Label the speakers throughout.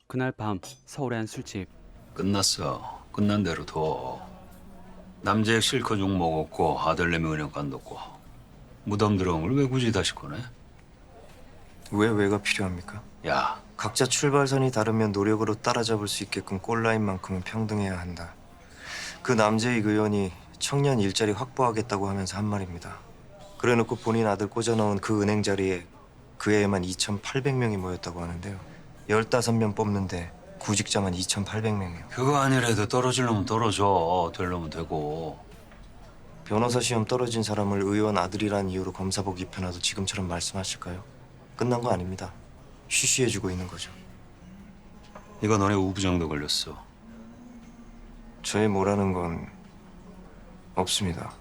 Speaker 1: 그날 밤 서울의 한 술집.
Speaker 2: 끝났어. 끝난 대로 둬. 남자애 실컷 욕 먹었고 아들내미 은행 간뒀고 무덤 들어온 걸 왜 굳이 다시 꺼내?
Speaker 3: 왜 왜가 필요합니까?
Speaker 2: 야,
Speaker 3: 각자 출발선이 다르면 노력으로 따라잡을 수 있게끔 골라인만큼은 평등해야 한다. 그 남재익 의원이 청년 일자리 확보하겠다고 하면서 한 말입니다. 그래놓고 본인 아들 꽂아넣은 그 은행 자리에 그 해에만 2,800명이 모였다고 하는데요. 15명 뽑는데 구직자만 2,800명이요.
Speaker 2: 그거 아니래도 떨어지려면 떨어져. 되려면 되고.
Speaker 3: 변호사 시험 떨어진 사람을 의원 아들이란 이유로 검사복 입혀놔도 지금처럼 말씀하실까요? 끝난 거 아닙니다. 쉬쉬해주고 있는 거죠.
Speaker 2: 이거 너네 우부정도 걸렸어.
Speaker 3: 저의 뭐라는 건 없습니다.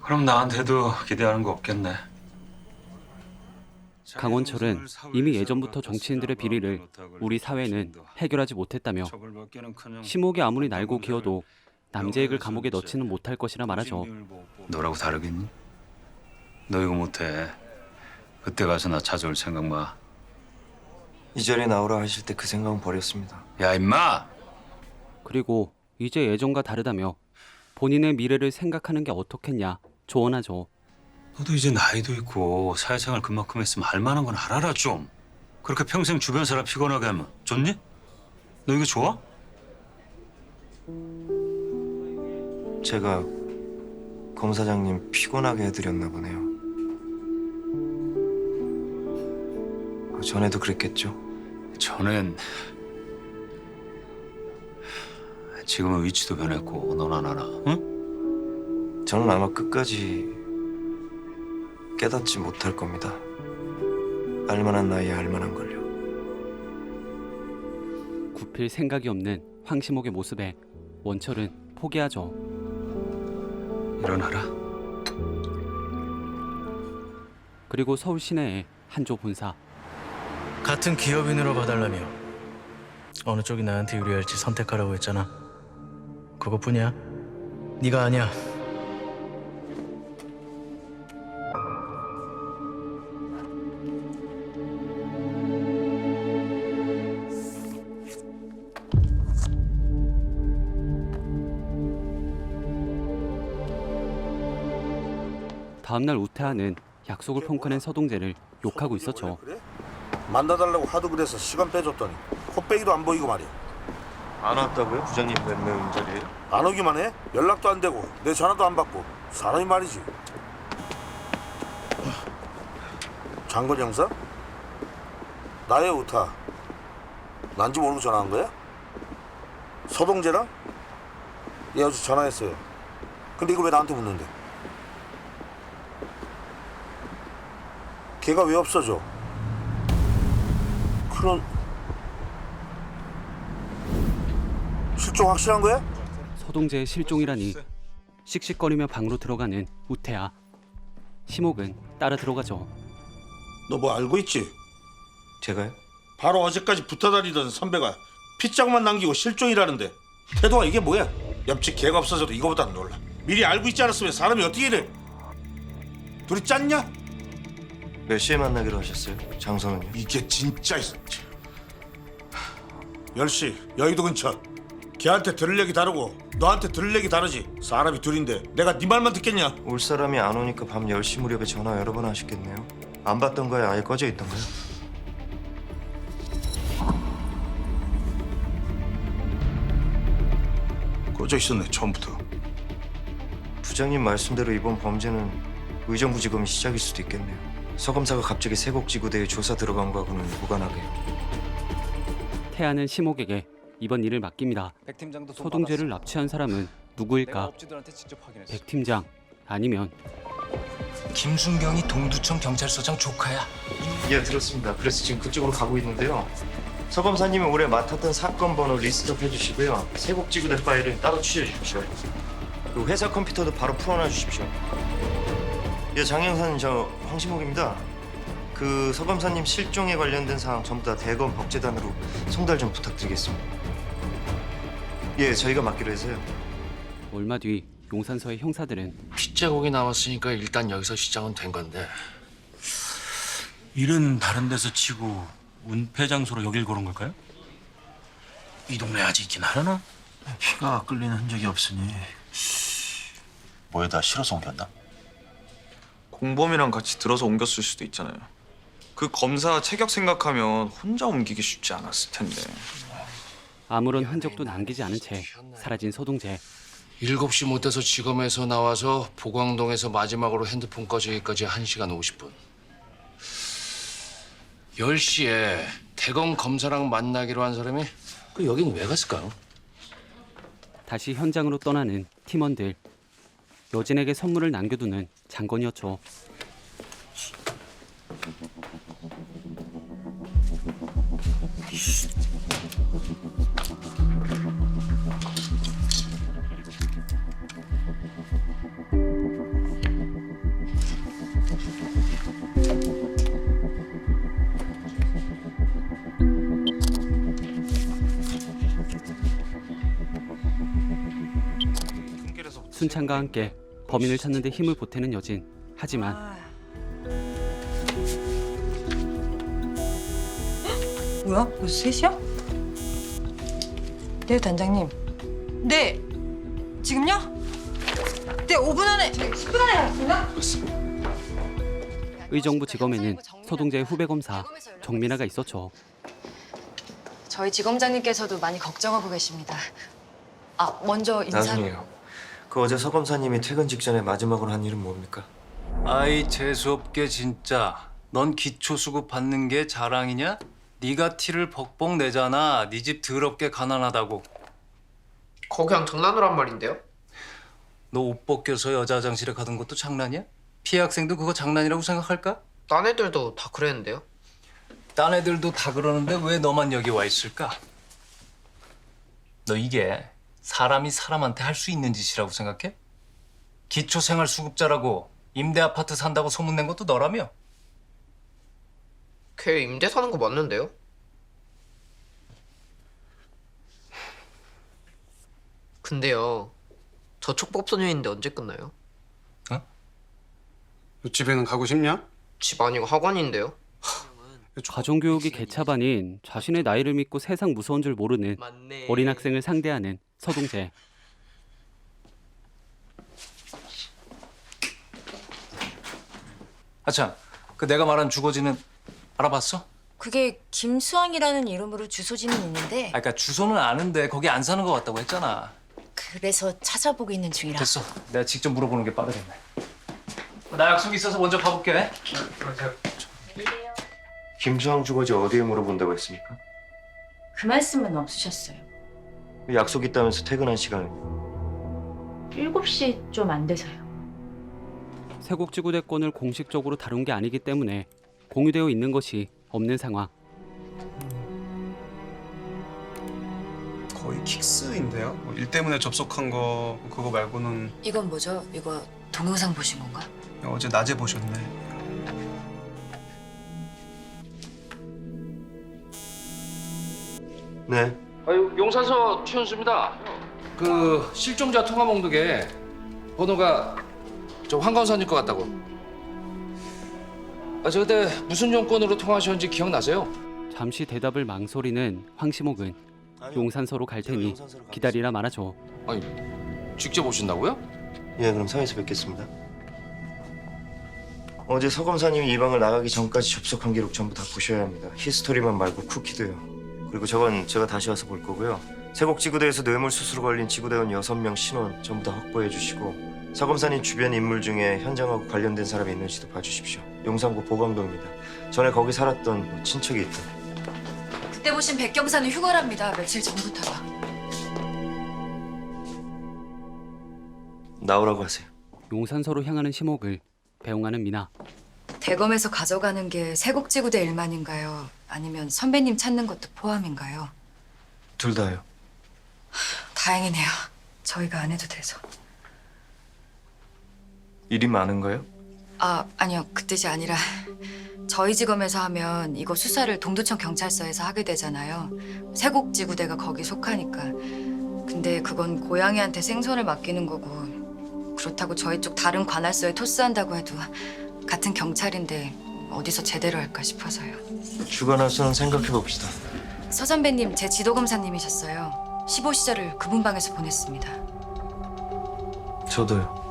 Speaker 2: 그럼 나한테도 기대하는 거 없겠네.
Speaker 1: 강원철은 이미 예전부터 정치인들의 비리를 우리 사회는 해결하지 못했다며 심옥이 아무리 날고 기어도 남재익을 감옥에 넣지는 못할 것이라 말하죠.
Speaker 2: 너라고 다르겠니? 너 이거 못해. 그때 가서 나 찾아올 생각 마.
Speaker 3: 이 자리에 나오라 하실 때 그 생각은 버렸습니다.
Speaker 2: 야, 임마!
Speaker 1: 그리고 이제 예전과 다르다며 본인의 미래를 생각하는 게 어떻겠냐 조언하죠.
Speaker 2: 너도 이제 나이도 있고 사회생활 그만큼 했으면 할 만한 건 알아라 좀. 그렇게 평생 주변 사람 피곤하게 하면 좋니? 너 이거 좋아?
Speaker 3: 제가 검사장님 피곤하게 해드렸나 보네요. 전에도 그랬겠죠?
Speaker 2: 전엔 지금은 위치도 변했고 넌 안 하나? 응?
Speaker 3: 저는 아마 끝까지 깨닫지 못할 겁니다. 알만한 나이에 알만한 걸요.
Speaker 1: 굽힐 생각이 없는 황심옥의 모습에 원철은 포기하죠.
Speaker 2: 일어나라.
Speaker 1: 그리고 서울 시내의 한조 본사.
Speaker 4: 같은 기업인으로 봐달라며 어느 쪽이 나한테 유리할지 선택하라고 했잖아. 그것뿐이야. 네가 아니야.
Speaker 1: 다음날 우태하는 약속을 펑크낸 서동재를 욕하고 있었죠.
Speaker 5: 그래? 만나달라고 하도 그래서 시간 빼줬더니 코빼기도 안 보이고 말이야.
Speaker 3: 안 왔다고요? 부장님 몇 명 자리에?
Speaker 5: 안 오기만 해? 연락도 안 되고 내 전화도 안 받고 사람이 말이지. 장건 형사? 나의 우타. 난지 모르고 전화한 거야? 서동재랑? 예, 어제 전화했어요. 근데 이걸 왜 나한테 묻는데? 걔가 왜 없어져? 그런 실종 확실한 거야?
Speaker 1: 서동재의 실종이라니. 씩씩거리며 방으로 들어가는 우태하. 심옥은 따라 들어가죠.
Speaker 5: 너 뭐 알고 있지?
Speaker 3: 제가요?
Speaker 5: 바로 어제까지 붙어다니던 선배가 핏장만 남기고 실종이라는데 태도가 이게 뭐야? 옆집 개가 없어져도 이거보단 놀라. 미리 알고 있지 않았으면 사람이 어떻게 이래? 둘이 짰냐?
Speaker 3: 몇 시에 만나기로 하셨어요? 장선은요?
Speaker 5: 이게 진짜 10시 여의도 근처. 걔한테 들을 얘기 다르고 너한테 들을 얘기 다르지. 사람이 둘인데 내가 네 말만 듣겠냐?
Speaker 3: 올 사람이 안 오니까 밤 10시 무렵에 전화 여러 번 하셨겠네요. 안 받던가요? 아예 꺼져 있던가요?
Speaker 5: 꺼져 있었네 처음부터.
Speaker 3: 부장님 말씀대로 이번 범죄는 의정부지검이 시작일 수도 있겠네요. 서검사가 갑자기 세곡지구대에 조사 들어간 거하고는 무관하게.
Speaker 1: 태하는 심옥에게 이번 일을 맡깁니다. 서동재를 납치한 사람은 누구일까? 백 팀장 아니면
Speaker 4: 김순경이 동두천 경찰서장 조카야.
Speaker 3: 예, 들었습니다. 그래서 지금 그쪽으로 가고 있는데요. 서검사님이 올해 맡았던 사건 번호 리스트업 해주시고요. 세곡지구대 파일은 따로 취재해 주십시오. 그 회사 컴퓨터도 바로 풀어놔 주십시오. 예, 장 형사님, 저 황신목입니다. 그 서검사님 실종에 관련된 사항 전부 다 대검 법제단으로 송달 좀 부탁드리겠습니다. 예, 저희가 맡기로 해서요.
Speaker 1: 얼마 뒤 용산서의 형사들은
Speaker 6: 핏자국이 남았으니까 일단 여기서 시작은 된 건데 일은 다른 데서 치고 은폐 장소로 여길 고른 걸까요?
Speaker 4: 이 동네 아직 있긴 하려나?
Speaker 7: 피가 끌리는 흔적이 없으니 뭐에다 실어서 옮겼나?
Speaker 8: 공범이랑 같이 들어서 옮겼을 수도 있잖아요. 그 검사 체격 생각하면 혼자 옮기기 쉽지 않았을 텐데.
Speaker 1: 아무런 흔적도 남기지 않은 채 사라진 서동재.
Speaker 9: 7시 못 돼서 지검에서 나와서 보광동에서 마지막으로 핸드폰 꺼지기까지 1시간 50분. 10시에 대검 검사랑 만나기로 한 사람이 여긴 왜 갔을까요?
Speaker 1: 다시 현장으로 떠나는 팀원들. 여진에게 선물을 남겨두는 장건이었죠. 순찬과 함께 범인을 찾는 데 힘을 보태는 여진. 하지만
Speaker 10: 뭐야? 벌써 3시야? 네, 단장님. 네. 지금요? 네, 5분 안에. 10분 안에 갔습니다.
Speaker 1: 의정부 지검에는 서동재의 후배 검사 정민아가 있었죠.
Speaker 11: 저희 지검장님께서도 많이 걱정하고 계십니다. 아, 먼저 인사.
Speaker 3: 나중에요. 그 어제 서 검사님이 퇴근 직전에 마지막으로 한 일은 뭡니까?
Speaker 6: 아이 재수없게 진짜. 넌 기초수급 받는 게 자랑이냐? 네가 티를 벅벅 내잖아. 네 집 더럽게 가난하다고.
Speaker 12: 그거 그냥 장난으로 한 말인데요?
Speaker 6: 너 옷 벗겨서 여자 화장실에 가던 것도 장난이야? 피해 학생도 그거 장난이라고 생각할까?
Speaker 12: 딴 애들도 다 그랬는데요?
Speaker 6: 딴 애들도 다 그러는데 왜 너만 여기 와 있을까? 너 이게 사람이 사람한테 할 수 있는 짓이라고 생각해? 기초생활수급자라고 임대 아파트 산다고 소문낸 것도 너라며?
Speaker 12: 걔 임대 사는 거 맞는데요? 근데요, 저 촉법소년인데 언제 끝나요?
Speaker 13: 집에는 가고 싶냐?
Speaker 12: 집 아니고 학원인데요?
Speaker 1: 가정교육이 개차반인 자신의 나이를 믿고 세상 무서운 줄 모르는
Speaker 12: 맞네.
Speaker 1: 어린 학생을 상대하는 서동재.
Speaker 6: 아참, 그 내가 말한 주거지는 알아봤어?
Speaker 11: 그게 김수왕이라는 이름으로 주소지는 있는데
Speaker 6: 그러니까 주소는 아는데 거기 안 사는 것 같다고 했잖아.
Speaker 11: 그래서 찾아보고 있는 중이라.
Speaker 6: 됐어. 내가 직접 물어보는 게 빠르겠네. 나 약속 있어서 먼저 가볼게.
Speaker 3: 김수항 주거지 어디에 물어본다고 했습니까?
Speaker 11: 그 말씀은 없으셨어요.
Speaker 3: 약속 있다면서 퇴근한 시간은?
Speaker 11: 7시 좀 안 돼서요.
Speaker 1: 세곡지구대권을 공식적으로 다룬 게 아니기 때문에 공유되어 있는 것이 없는 상황.
Speaker 13: 거의 킥스인데요. 일 때문에 접속한 거 그거 말고는
Speaker 11: 이건 뭐죠? 이거 동영상 보신 건가?
Speaker 13: 어제 낮에 보셨네.
Speaker 3: 네.
Speaker 9: 아유, 용산서 최현수입니다. 그 실종자 통화 목록에 번호가 저 황건선일 것 같다고. 저 그때 무슨 용건으로 통화하셨는지 기억나세요?
Speaker 1: 잠시 대답을 망설이는 황시목은 용산서로 갈 테니 기다리라 말하죠.
Speaker 9: 아니, 직접 오신다고요?
Speaker 3: 예, 그럼 사회에서 뵙겠습니다. 어제 서 검사님이 이 방을 나가기 전까지 접속한 기록 전부 다 보셔야 합니다. 히스토리만 말고 쿠키도요. 그리고 저건 제가 다시 와서 볼 거고요. 세곡지구대에서 뇌물 수수로 걸린 지구대원 6명 신원 전부 다 확보해 주시고 서 검사님 주변 인물 중에 현장하고 관련된 사람이 있는지도 봐주십시오. 용산구 보광동입니다. 전에 거기 살았던 친척이 있던.
Speaker 11: 그때 보신 백경사는 휴가랍니다. 며칠 전부터가.
Speaker 3: 나오라고 하세요.
Speaker 1: 용산서로 향하는 시목을 배웅하는 미나.
Speaker 11: 대검에서 가져가는 게 세곡지구대 일만인가요? 아니면 선배님 찾는 것도 포함인가요?
Speaker 3: 둘 다요.
Speaker 11: 다행이네요. 저희가 안 해도 돼서.
Speaker 3: 일이 많은가요?
Speaker 11: 아니요. 그 뜻이 아니라 저희 지검에서 하면 이거 수사를 동두천 경찰서에서 하게 되잖아요. 세곡지구대가 거기 속하니까. 근데 그건 고양이한테 생선을 맡기는 거고 그렇다고 저희 쪽 다른 관할서에 토스한다고 해도 같은 경찰인데 어디서 제대로 할까 싶어서요.
Speaker 3: 주관해서는 생각해 봅시다.
Speaker 11: 서 선배님 제 지도 검사님이셨어요. 15 시절을 그분 방에서 보냈습니다.
Speaker 3: 저도요.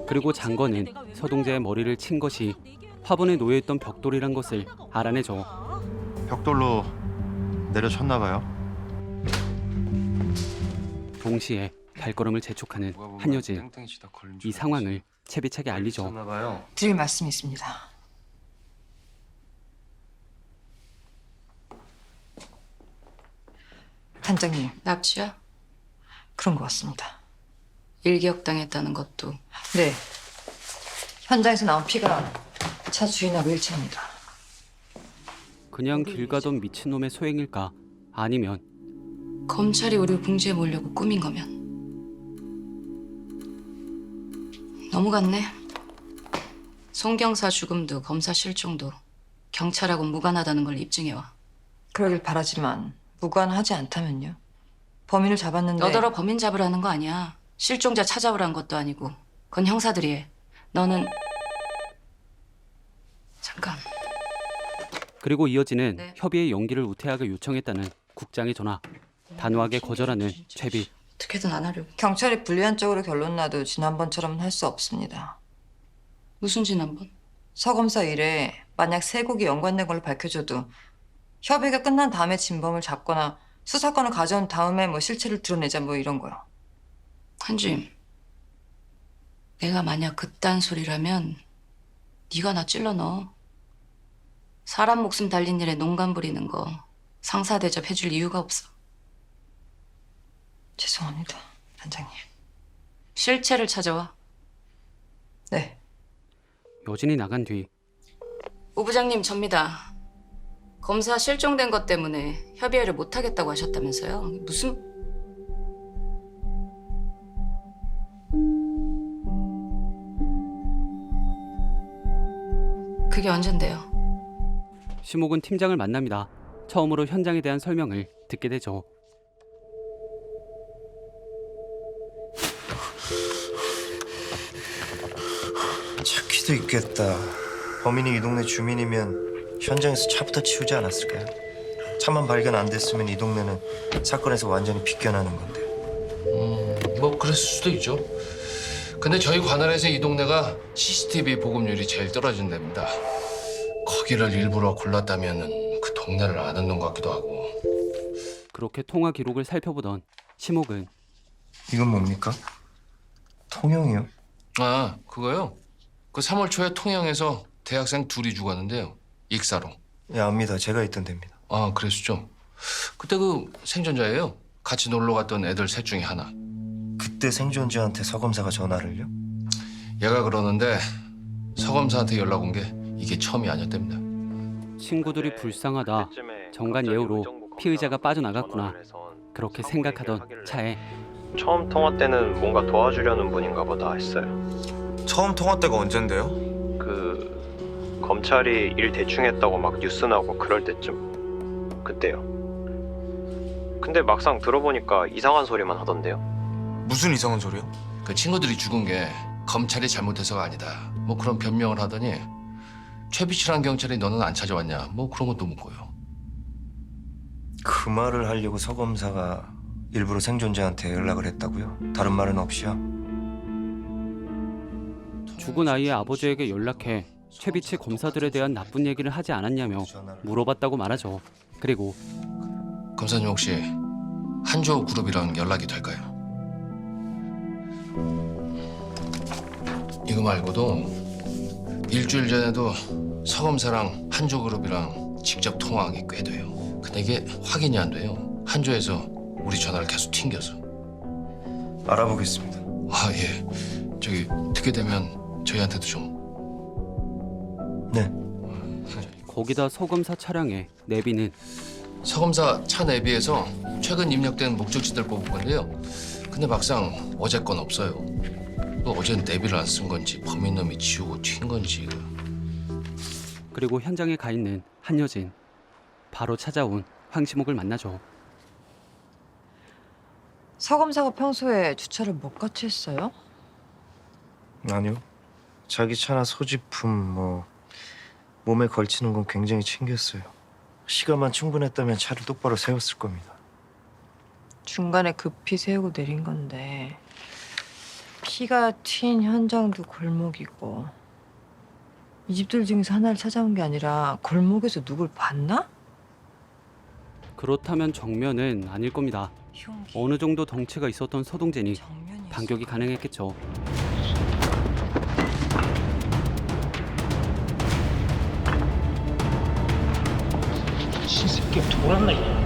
Speaker 1: 그리고 장건은 서동재의 머리를 친 것이 화분에 놓여있던 벽돌이란 것을 알아내죠.
Speaker 3: 벽돌로 내려쳤나 봐요.
Speaker 1: 동시에 발걸음을 재촉하는 한여진. 이 상황을 채비차게 알리죠.
Speaker 10: 드릴 말씀이 있습니다. 단장님,
Speaker 11: 납치야?
Speaker 10: 그런 것 같습니다.
Speaker 11: 일기역당했다는 것도.
Speaker 10: 네. 현장에서 나온 피가 차 주인하고 일치합니다.
Speaker 1: 그냥 길 가던 미친놈의 소행일까? 아니면
Speaker 11: 검찰이 우리 궁지에 몰려고 꾸민 거면. 너무 같네. 송경사 죽음도 검사 실종도 경찰하고 무관하다는 걸 입증해와.
Speaker 10: 그러길 바라지만 무관하지 않다면요? 범인을 잡았는데
Speaker 11: 너더러 범인 잡으라는 거 아니야. 실종자 찾아오라는 것도 아니고. 그건 형사들이 해. 너는 잠깐.
Speaker 1: 그리고 이어지는
Speaker 11: 네.
Speaker 1: 협의의 연기를 우태하게 요청했다는 국장의 전화. 단호하게 거절하는 최비.
Speaker 11: 어떻게든 안 하려고.
Speaker 10: 경찰이 불리한 쪽으로 결론 나도 지난번처럼은 할 수 없습니다.
Speaker 11: 무슨 지난번?
Speaker 10: 서 검사 일에 만약 세곡이 연관된 걸로 밝혀져도 협의가 끝난 다음에 진범을 잡거나 수사권을 가져온 다음에 뭐 실체를 드러내자 뭐 이런 거요.
Speaker 11: 한주임. 내가 만약 그딴 소리라면 네가 나 찔러 넣어. 사람 목숨 달린 일에 농간 부리는 거 상사 대접 해줄 이유가 없어.
Speaker 10: 죄송합니다, 단장님.
Speaker 11: 실체를 찾아와.
Speaker 10: 네.
Speaker 1: 여진이 나간 뒤
Speaker 11: 오 부장님 접니다. 검사 실종된 것 때문에 협의회를 못 하겠다고 하셨다면서요? 무슨? 그게 언젠데요?
Speaker 1: 심옥은 팀장을 만납니다. 처음으로 현장에 대한 설명을 듣게 되죠.
Speaker 3: 차키도 있겠다. 범인이 이 동네 주민이면 현장에서 차부터 치우지 않았을까요? 차만 발견 안 됐으면 이 동네는 사건에서 완전히 빗겨나는 건데.
Speaker 9: 뭐 그랬을 수도 있죠. 근데 저희 관할에서 이 동네가 CCTV 보급률이 제일 떨어진 데입니다. 거기를 일부러 골랐다면은 그 동네를 아는 놈 같기도 하고.
Speaker 1: 그렇게 통화 기록을 살펴보던 심옥은
Speaker 3: 이건 뭡니까? 통영이요?
Speaker 9: 아, 그거요? 그 3월 초에 통영에서 대학생 둘이 죽었는데요. 익사로.
Speaker 3: 예, 압니다. 제가 있던 데입니다.
Speaker 9: 아, 그랬었죠. 그때 그 생존자예요. 같이 놀러 갔던 애들 셋 중에 하나.
Speaker 3: 그때 생존자한테 서 검사가 전화를요?
Speaker 9: 얘가 그러는데 서 검사한테 연락 온 게 이게 처음이 아니었답니다.
Speaker 1: 친구들이 불쌍하다. 정관 예우로 피의자가 빠져나갔구나. 그렇게 생각하던 차에
Speaker 14: 처음 통화 때는 뭔가 도와주려는 분인가 보다 했어요.
Speaker 8: 처음 통화 때가 언젠데요?
Speaker 14: 그 검찰이 일 대충 했다고 막 뉴스 나오고 그럴 때쯤. 그때요. 근데 막상 들어보니까 이상한 소리만 하던데요.
Speaker 8: 무슨 이상한 소리요?
Speaker 9: 그 친구들이 죽은 게 검찰이 잘못해서가 아니다. 뭐 그런 변명을 하더니 최비치란 경찰이 너는 안 찾아왔냐. 뭐 그런 것도 묻고요.
Speaker 3: 그 말을 하려고 서 검사가 일부러 생존자한테 연락을 했다고요? 다른 말은 없이요?
Speaker 1: 죽은 아이의 아버지에게 연락해 최비치 검사들에 대한 나쁜 얘기를 하지 않았냐며 물어봤다고 말하죠. 그리고
Speaker 9: 검사님 혹시 한조 그룹이랑 연락이 될까요? 이거 말고도 일주일 전에도 서 검사랑 한조 그룹이랑 직접 통화한 게 꽤 돼요. 근데 이게 확인이 안 돼요. 한조에서 우리 전화를 계속 튕겨서.
Speaker 3: 알아보겠습니다.
Speaker 9: 아, 예. 저기 듣게 되면 저희한테도 좀.
Speaker 3: 네.
Speaker 1: 거기다 서 검사 차량에 내비는
Speaker 9: 서 검사 차 내비에서 최근 입력된 목적지들 뽑은 건데요. 근데 막상 어제 건 없어요. 또 어젠 내비를 안 쓴 건지 범인놈이 지우고 튄 건지.
Speaker 1: 그리고 현장에 가 있는 한여진. 바로 찾아온 황시목을 만나죠.
Speaker 10: 서 검사가 평소에 주차를 못 같이 했어요?
Speaker 3: 아니요. 자기 차나 소지품 뭐 몸에 걸치는 건 굉장히 챙겼어요. 시간만 충분했다면 차를 똑바로 세웠을 겁니다.
Speaker 10: 중간에 급히 세우고 내린 건데 피가 튄 현장도 골목이고 이 집들 중에서 하나를 찾아온 게 아니라 골목에서 누굴 봤나?
Speaker 1: 그렇다면 정면은 아닐 겁니다. 어느 정도 덩치가 있었던 서동재니 반격이 가능했겠죠.
Speaker 7: 신새끼 돌았나 이.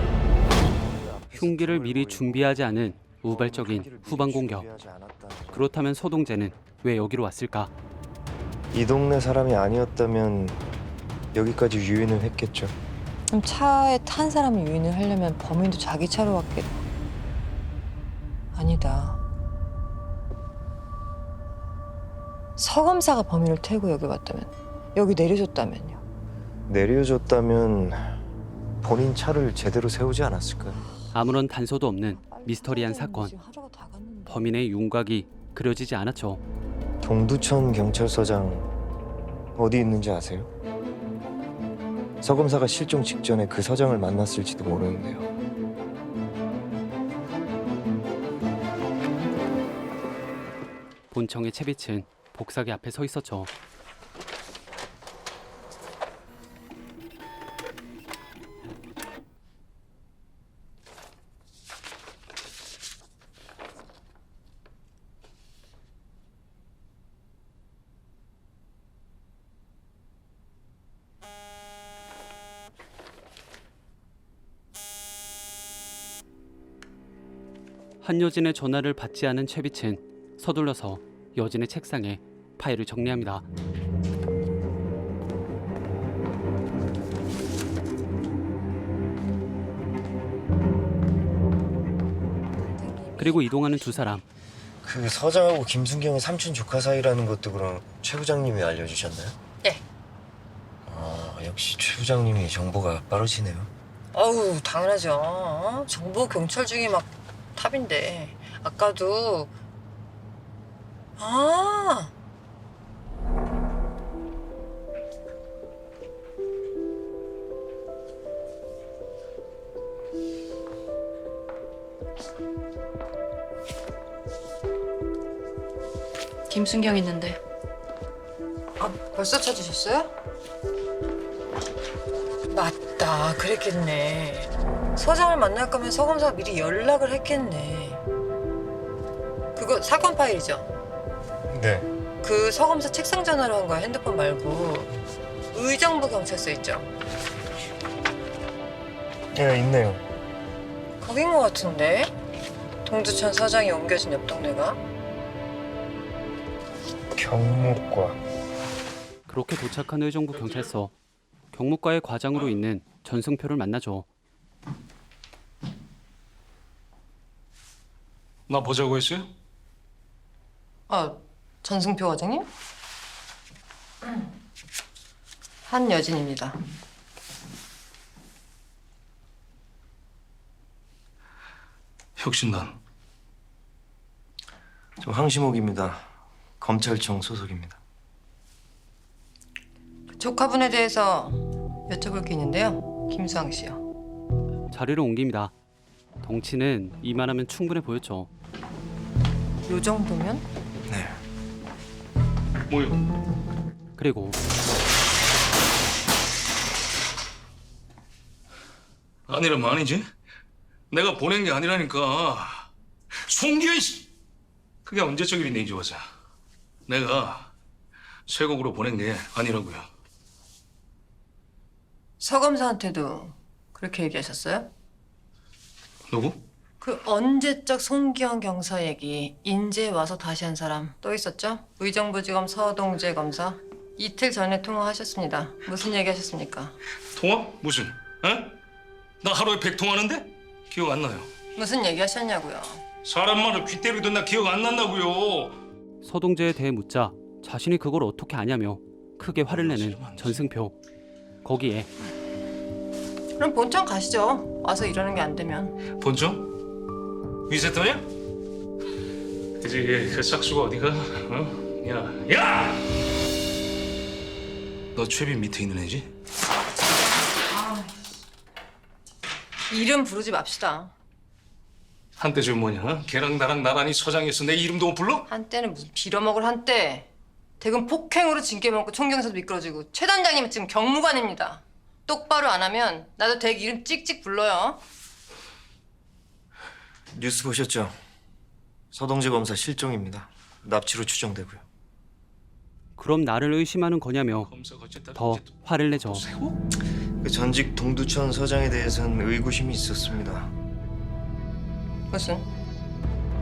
Speaker 1: 흉기를 미리 준비하지 않은 우발적인 후방 공격. 그렇다면 서동재는 왜 여기로 왔을까?
Speaker 3: 이 동네 사람이 아니었다면 여기까지 유인을 했겠죠.
Speaker 10: 그럼 차에 탄 사람이 유인을 하려면 범인도 자기 차로 왔겠... 아니다. 서 검사가 범인을 태우고 여기 왔다면, 여기 내려줬다면요.
Speaker 3: 내려줬다면 본인 차를 제대로 세우지 않았을까요?
Speaker 1: 아무런 단서도 없는 미스터리한 사건. 범인의 윤곽이 그려지지 않았죠.
Speaker 3: 동두천 경찰서장 어디 있는지 아세요? 서 검사가 실종 직전에 그 서장을 만났을지도 모르는데요.
Speaker 1: 본청의 채빛은 복사기 앞에 서 있었죠. 한여진의 전화를 받지 않은 채빛은 서둘러서 여진의 책상에 파일을 정리합니다. 그리고 이동하는 두 사람.
Speaker 3: 그 서장하고 김순경의 삼촌 조카 사이라는 것도 그럼 최 부장님이 알려주셨나요?
Speaker 10: 네.
Speaker 3: 역시 최 부장님이 정보가 빠르시네요.
Speaker 10: 어우, 당연하죠. 정보 경찰 중에 막 탑인데 아까도
Speaker 11: 김순경 있는데.
Speaker 10: 벌써 찾으셨어요? 맞다, 그랬겠네. 서장을 만날 거면 서 검사가 미리 연락을 했겠네. 그거 사건 파일이죠?
Speaker 3: 네.
Speaker 10: 그 서 검사 책상 전화로 한 거야, 핸드폰 말고. 의정부 경찰서 있죠?
Speaker 3: 네, 있네요.
Speaker 10: 거긴 거 같은데? 동두천 서장이 옮겨진 옆 동네가?
Speaker 3: 경무과.
Speaker 1: 그렇게 도착한 의정부 경찰서. 경무과의 과장으로 있는 전승표를 만나죠.
Speaker 6: 나 보자고 했어요?
Speaker 10: 전승표 과장님? 한여진입니다.
Speaker 6: 혁신단.
Speaker 3: 저 황시목입니다. 검찰청 소속입니다.
Speaker 10: 조카분에 대해서 여쭤볼 게 있는데요. 김수항 씨요.
Speaker 1: 자리를 옮깁니다. 덩치는 이만하면 충분해 보였죠.
Speaker 10: 요 정도면?
Speaker 3: 네.
Speaker 6: 뭐요?
Speaker 1: 그리고
Speaker 4: 아니라면 아니지. 내가 보낸 게 아니라니까. 송기현 씨! 그게 언제적 일인데 이제 와서. 내가 쇠곡으로 보낸 게 아니라고요.
Speaker 10: 서 검사한테도 그렇게 얘기하셨어요?
Speaker 4: 누구?
Speaker 10: 그 언제적 송기현 경사 얘기 인제 와서 다시 한 사람 또 있었죠? 의정부지검 서동재 검사. 이틀 전에 통화하셨습니다. 무슨 얘기 하셨습니까?
Speaker 4: 통화? 무슨? 에? 나 하루에 100통화하는데? 기억 안 나요.
Speaker 10: 무슨 얘기 하셨냐고요?
Speaker 4: 사람 말을 귓대로 듣나 기억 안 난다고요.
Speaker 1: 서동재에 대해 묻자 자신이 그걸 어떻게 아냐며 크게 화를 내는 전승표. 거기에
Speaker 10: 그럼 본청 가시죠. 와서 이러는 게 안 되면.
Speaker 4: 본청? 위세터냐? 그지 그 싹수가 어디가? 어? 야! 너 최비 밑에 있는 애지?
Speaker 10: 이름 부르지 맙시다.
Speaker 4: 한때 저 뭐냐? 걔랑 나랑 나란히 서장했어. 내 이름도 못 불러?
Speaker 10: 한때는 무슨 빌어먹을 한때. 대금 폭행으로 징계 먹고 총경사도 미끄러지고 최 단장님은 지금 경무관입니다. 똑바로 안 하면 나도 댁 이름 찍찍 불러요.
Speaker 3: 뉴스 보셨죠? 서동재 검사 실종입니다. 납치로 추정되고요.
Speaker 1: 그럼 나를 의심하는 거냐며 더 화를 내죠.
Speaker 3: 그 전직 동두천 서장에 대해서는 의구심이 있었습니다.
Speaker 10: 무슨?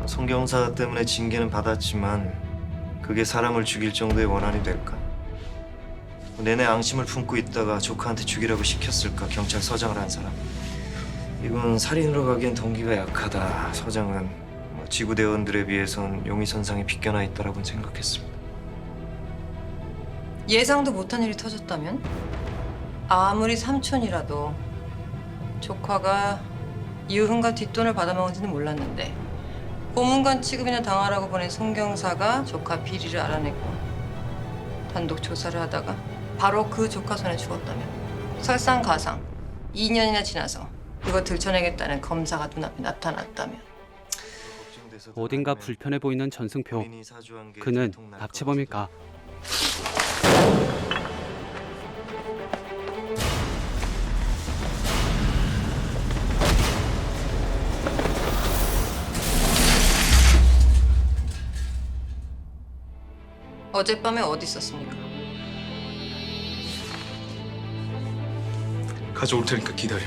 Speaker 3: 송 경사 때문에 징계는 받았지만 그게 사람을 죽일 정도의 원한이 될까? 내내 앙심을 품고 있다가 조카한테 죽이라고 시켰을까? 경찰서장을 한 사람. 이건 살인으로 가기엔 동기가 약하다. 서장은 지구대원들에 비해선 용의선상에 빗겨나 있다라고는 생각했습니다.
Speaker 10: 예상도 못한 일이 터졌다면? 아무리 삼촌이라도 조카가 이유흥과 뒷돈을 받아먹은지는 몰랐는데 고문관 취급이나 당하라고 보낸 송경사가 조카 비리를 알아내고 단독 조사를 하다가 바로 그 조카 손에 죽었다면 설상가상 2년이나 지나서 그거 들춰내겠다는 검사가 눈앞에 나타났다면
Speaker 1: 어딘가 불편해 보이는 전승표. 그는 납치범일까?
Speaker 10: 어젯밤에 어디 있었습니까?
Speaker 4: 가져올 테니까 기다려.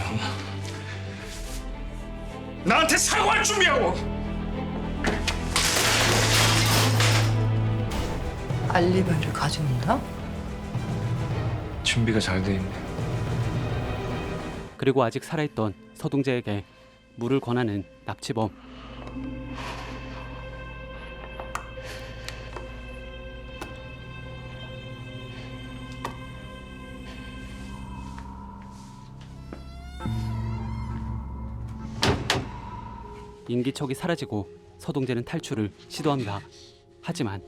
Speaker 4: 나한테 사과할 준비하고.
Speaker 10: 알리바이를 가져온다?
Speaker 3: 준비가 잘 돼 있네.
Speaker 1: 그리고 아직 살아있던 서동재에게 물을 권하는 납치범. 인기척이 사라지고 서동재는 탈출을 시도합니다. 하지만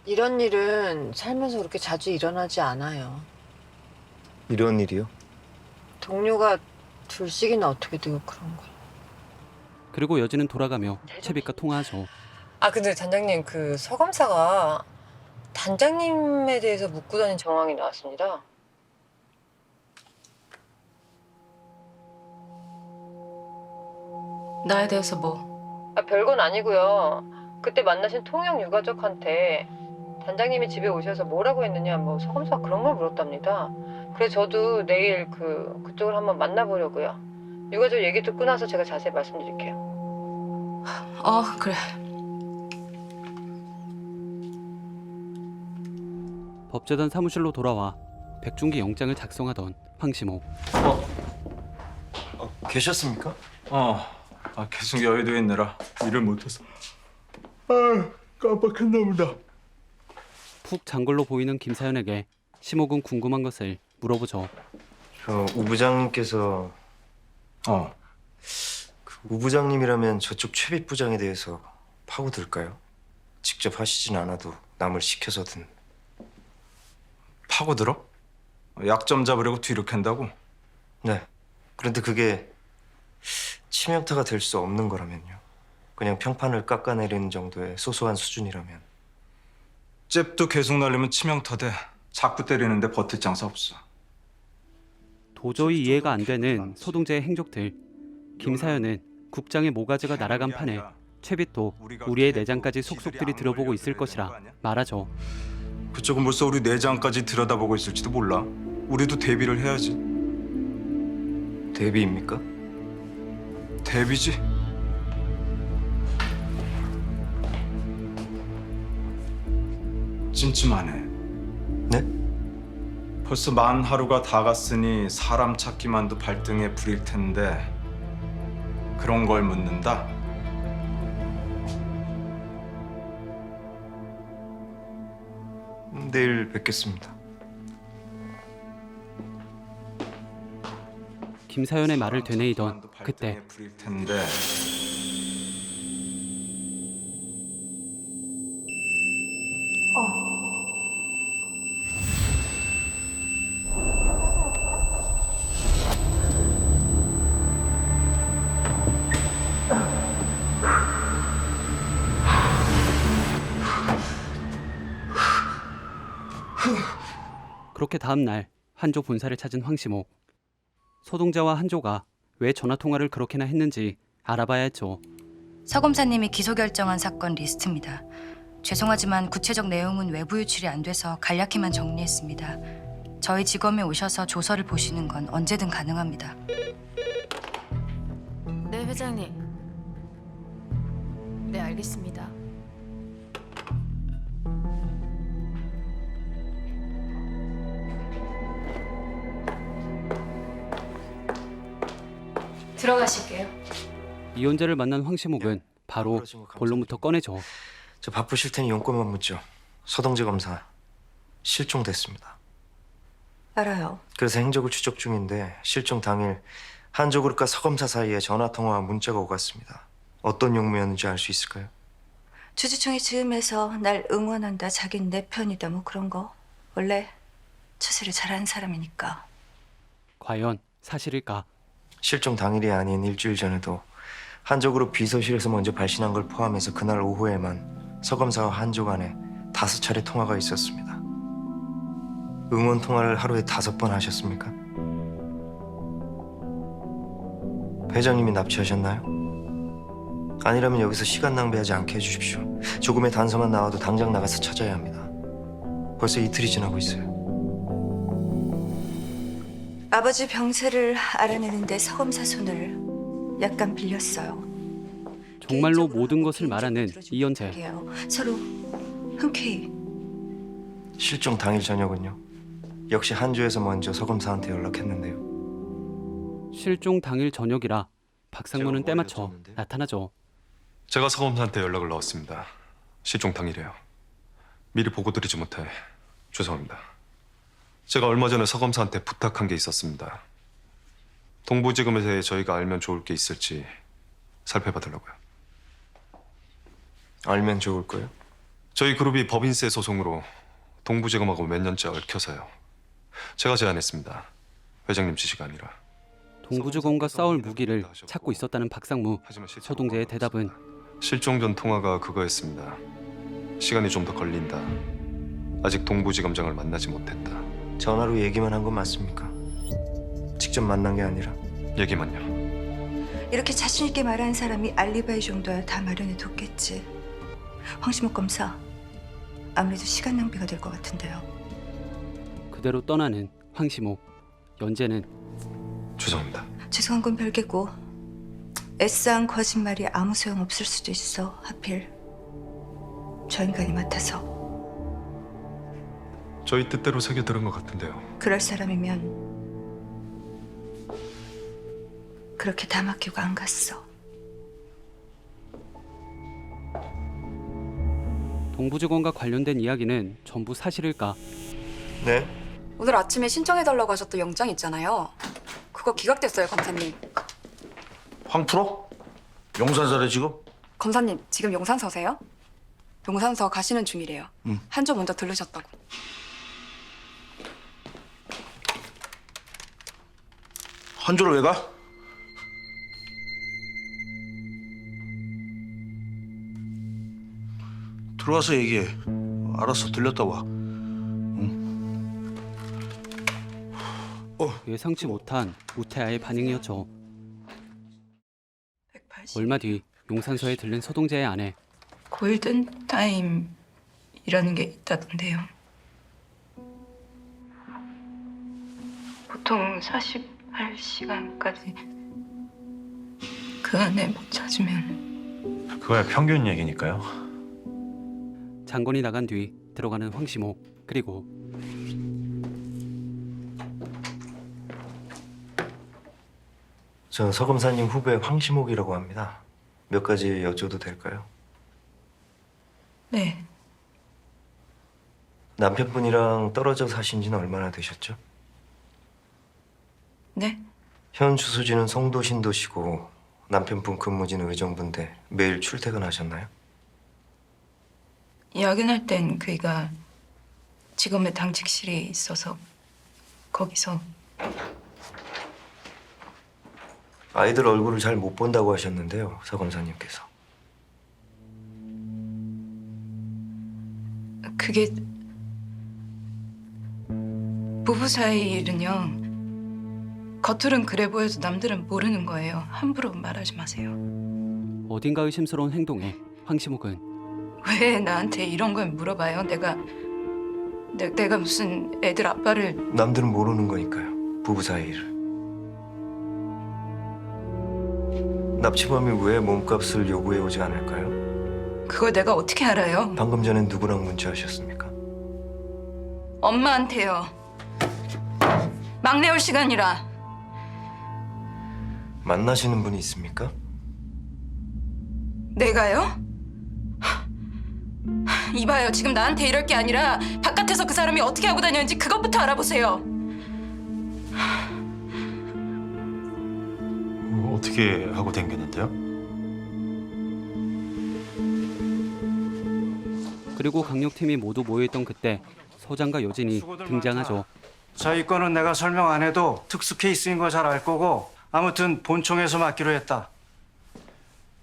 Speaker 10: 이런 일은 살면서 그렇게 자주 일어나지 않아요.
Speaker 3: 이런 일이요?
Speaker 10: 동료가 둘씩이나 어떻게 되고 그런 거.
Speaker 1: 그리고 여진은 돌아가며 채빛과 통화하죠.
Speaker 10: 아 근데 단장님 그 서검사가 단장님에 대해서 묻고 다닌 정황이 나왔습니다.
Speaker 11: 나에 대해서 뭐?
Speaker 10: 아 별건 아니고요. 그때 만나신 통영 유가족한테 단장님이 집에 오셔서 뭐라고 했느냐 뭐 서검사가 그런 걸 물었답니다. 그래서 저도 내일 그쪽을 한번 만나보려고요. 유가족 얘기 듣고 나서 제가 자세히 말씀드릴게요.
Speaker 11: 그래.
Speaker 1: 법제단 사무실로 돌아와 백중기 영장을 작성하던 황시모.
Speaker 3: 계셨습니까?
Speaker 8: 계속 여의도에 있느라 일을 못해서.
Speaker 3: 깜빡했나 보다.
Speaker 1: 푹 잔 걸로 보이는 김사연에게 시목은 궁금한 것을 물어보죠.
Speaker 3: 저 우 부장님께서 그 우 부장님이라면 저쪽 최빛 부장에 대해서 파고들까요? 직접 하시진 않아도 남을 시켜서든.
Speaker 8: 파고들어? 약점 잡으려고 뒤로 캔다고?
Speaker 3: 네. 그런데 그게 치명타가 될 수 없는 거라면요. 그냥 평판을 깎아내리는 정도의 소소한 수준이라면.
Speaker 13: 잽도 계속 날리면 치명타 돼. 자꾸 때리는데 버틸 장사 없어.
Speaker 1: 도저히 이해가 안 되는 소동재의 행적들. 김사연은 국장의 모가지가 날아간 판에 최빛도 우리의 내장까지 속속들이 들어보고 있을 것이라 말하죠.
Speaker 13: 그쪽은 벌써 우리 내장까지 들여다보고 있을지도 몰라. 우리도 대비를 해야지.
Speaker 3: 대비입니까?
Speaker 13: 대비지. 찜찜하네.
Speaker 3: 네?
Speaker 13: 벌써 만 하루가 다 갔으니 사람 찾기만도 발등에 불일 텐데 그런 걸 묻는다?
Speaker 3: 내일 뵙겠습니다.
Speaker 1: 김사연의 말을 되뇌이던 그때
Speaker 13: 불일 텐데
Speaker 1: 그렇게 다음 날 한조 본사를 찾은 황시목. 소동재와 한조가 왜 전화 통화를 그렇게나 했는지 알아봐야 했죠.
Speaker 11: 서 검사님이 기소 결정한 사건 리스트입니다. 죄송하지만 구체적 내용은 외부 유출이 안 돼서 간략히만 정리했습니다. 저희 지검에 오셔서 조서를 보시는 건 언제든 가능합니다.
Speaker 15: 네, 회장님. 네, 알겠습니다. 들어가실게요.
Speaker 1: 이혼자를 만난 황시목은 바로 본론부터 꺼내죠.
Speaker 3: 저 바쁘실 테니 용건만 묻죠. 서동재 검사 실종됐습니다.
Speaker 10: 알아요.
Speaker 3: 그래서 행적을 추적 중인데 실종 당일 한조그룹과 서 검사 사이에 전화 통화와 문자가 오갔습니다. 어떤 용무였는지 알 수 있을까요?
Speaker 10: 주주총회 즈음에서 날 응원한다, 자긴 내 편이다, 뭐 그런 거. 원래 처세를 잘하는 사람이니까.
Speaker 1: 과연 사실일까?
Speaker 3: 실종 당일이 아닌 일주일 전에도 한조그룹 비서실에서 먼저 발신한 걸 포함해서 그날 오후에만 서 검사와 한조 간에 5차례 통화가 있었습니다. 응원 통화를 하루에 5번 하셨습니까? 회장님이 납치하셨나요? 아니라면 여기서 시간 낭비하지 않게 해주십시오. 조금의 단서만 나와도 당장 나가서 찾아야 합니다. 벌써 이틀이 지나고 있어요.
Speaker 10: 아버지 병세를 알아내는데 서 검사 손을 약간 빌렸어요.
Speaker 1: 정말로 모든 것을 말하는 이연재.
Speaker 10: 서로 흔쾌히.
Speaker 3: 실종 당일 저녁은요. 역시 한조에서 먼저 서 검사한테 연락했는데요.
Speaker 1: 실종 당일 저녁이라 박상무는 때맞춰 나타나죠.
Speaker 16: 제가 서 검사한테 연락을 넣었습니다. 실종 당일이에요. 미리 보고드리지 못해 죄송합니다. 제가 얼마 전에 서 검사한테 부탁한 게 있었습니다. 동부지검에 대해 저희가 알면 좋을 게 있을지 살펴봐달라고요.
Speaker 3: 알면 좋을 거예요?
Speaker 16: 저희 그룹이 법인세 소송으로 동부지검하고 몇 년째 얽혀서요. 제가 제안했습니다. 회장님 지시가 아니라.
Speaker 1: 동부지검과 싸울 무기를 찾고 있었다는 박상무. 서동재의 대답은
Speaker 16: 실종 전 통화가 그거였습니다. 시간이 좀 더 걸린다. 아직 동부지검장을 만나지 못했다.
Speaker 3: 전화로 얘기만 한 건 맞습니까? 직접 만난 게 아니라?
Speaker 16: 얘기만요.
Speaker 10: 이렇게 자신 있게 말하는 사람이 알리바이 정도야 다 마련해 뒀겠지. 황시목 검사, 아무래도 시간 낭비가 될 것 같은데요.
Speaker 1: 그대로 떠나는 황시목. 연재는
Speaker 16: 죄송합니다.
Speaker 10: 죄송한 건 별개고 애써한 거짓말이 아무 소용 없을 수도 있어. 하필 저 인간이 맡아서.
Speaker 16: 저희 뜻대로 새겨들은 것 같은데요.
Speaker 10: 그럴 사람이면 그렇게 다 맡기고 안 갔어.
Speaker 1: 동부지검과 관련된 이야기는 전부 사실일까?
Speaker 3: 네.
Speaker 17: 오늘 아침에 신청해달라고 하셨던 영장 있잖아요. 그거 기각됐어요, 검사님.
Speaker 5: 황프로? 용산사래 지금?
Speaker 17: 검사님, 지금 용산서세요? 용산서 가시는 중이래요.
Speaker 5: 응.
Speaker 17: 한조 먼저 들르셨다고.
Speaker 5: 한조를 왜 가? 들어와서 얘기해. 알았어, 들렸다 와.
Speaker 1: 예상치 못한 우태아의 반응이었죠. 얼마 뒤 용산서에 들른 서동재의 아내.
Speaker 17: 골든 타임이라는 게 있다던데요. 보통 48시간까지 그 안에 못 찾으면
Speaker 7: 그거야 평균 얘기니까요.
Speaker 1: 장관이 나간 뒤 들어가는 황시모, 그리고
Speaker 3: 저 서검사님 후배 황시목이라고 합니다. 몇 가지 여쭤도 될까요?
Speaker 17: 네.
Speaker 3: 남편분이랑 떨어져 사신 지는 얼마나 되셨죠?
Speaker 17: 네?
Speaker 3: 현 주소지는 송도 신도시고 남편분 근무지는 의정부인데 매일 출퇴근하셨나요?
Speaker 17: 야근할 땐 그이가 직원의 당직실이 있어서 거기서
Speaker 3: 아이들 얼굴을 잘 못 본다고 하셨는데요, 서검사님께서.
Speaker 17: 그게 부부 사이 일은요. 겉으론 그래 보여도 남들은 모르는 거예요. 함부로 말하지 마세요.
Speaker 1: 어딘가 의심스러운 행동에 황시목은
Speaker 17: 왜 나한테 이런 걸 물어봐요? 내가 무슨 애들 아빠를
Speaker 3: 남들은 모르는 거니까요, 부부 사이 일을. 납치범이 왜 몸값을 요구해 오지 않을까요?
Speaker 17: 그걸 내가 어떻게 알아요?
Speaker 3: 방금 전에 누구랑 문자하셨습니까?
Speaker 17: 엄마한테요. 막내 올 시간이라.
Speaker 3: 만나시는 분이 있습니까?
Speaker 17: 내가요? 이봐요. 지금 나한테 이럴 게 아니라 바깥에서 그 사람이 어떻게 하고 다녔는지 그것부터 알아보세요.
Speaker 7: 어떻게 하고 댕겼는데요?
Speaker 1: 그리고 강력팀이 모두 모여있던 그때 서장과 여진이 등장하죠.
Speaker 18: 저희 건은 내가 설명 안 해도 특수 케이스인 거 잘 알 거고 아무튼 본청에서 맡기로 했다.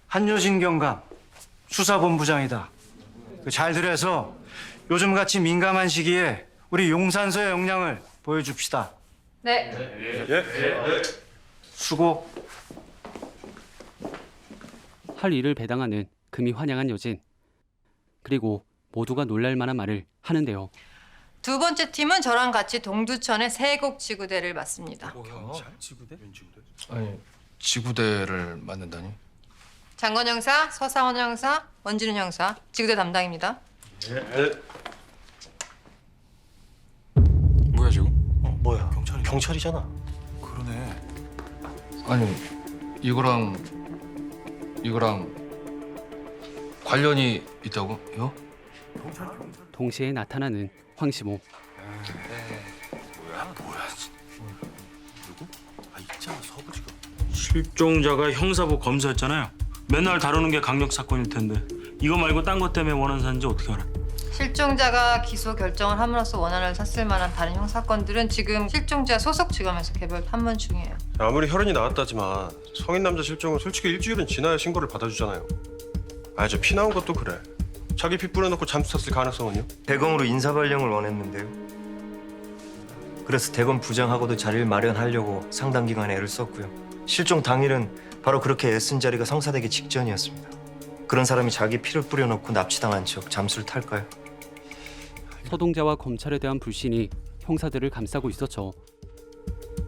Speaker 18: 한효진 경감 수사본부장이다. 잘 들어서 요즘같이 민감한 시기에 우리 용산서의 역량을 보여줍시다.
Speaker 10: 네.
Speaker 18: 수고.
Speaker 1: 할 일을 배당하는 금이 환영한 여진. 그리고 모두가 놀랄 만한 말을 하는데요.
Speaker 10: 두 번째 팀은 저랑 같이 동두천의 세곡지구대를 맡습니다.
Speaker 9: 아니 지구대를 맡는다니?
Speaker 10: 장건 형사, 서사원 형사, 원진훈 형사, 지구대 담당입니다.
Speaker 9: 뭐야 지금?
Speaker 7: 뭐야? 경찰이잖아.
Speaker 9: 그러네. 아니 이거랑 관련이 있다고요?
Speaker 1: 동시에 나타나는 황시모.
Speaker 19: 실종자가 형사부 검사였잖아요. 맨날 다루는 게 강력 사건일 텐데 이거 말고 딴 것 때문에 원한 사는지 어떻게 알아?
Speaker 10: 실종자가 기소 결정을 함으로써 원한을 샀을 만한 다른 형사건들은 지금 실종자 소속 지검에서 개별 탐문 중이에요.
Speaker 16: 아무리 혈흔이 나왔다지만 성인 남자 실종은 솔직히 일주일은 지나야 신고를 받아주잖아요. 아니 저 피 나온 것도 그래. 자기 피 뿌려놓고 잠수 탔을 가능성은요?
Speaker 3: 대검으로 인사 발령을 원했는데요. 그래서 대검 부장하고도 자리를 마련하려고 상당 기간 애를 썼고요. 실종 당일은 바로 그렇게 애쓴 자리가 성사되기 직전이었습니다. 그런 사람이 자기 피를 뿌려놓고 납치당한 척 잠수를 탈까요?
Speaker 1: 서동재와 검찰에 대한 불신이 형사들을 감싸고 있었죠.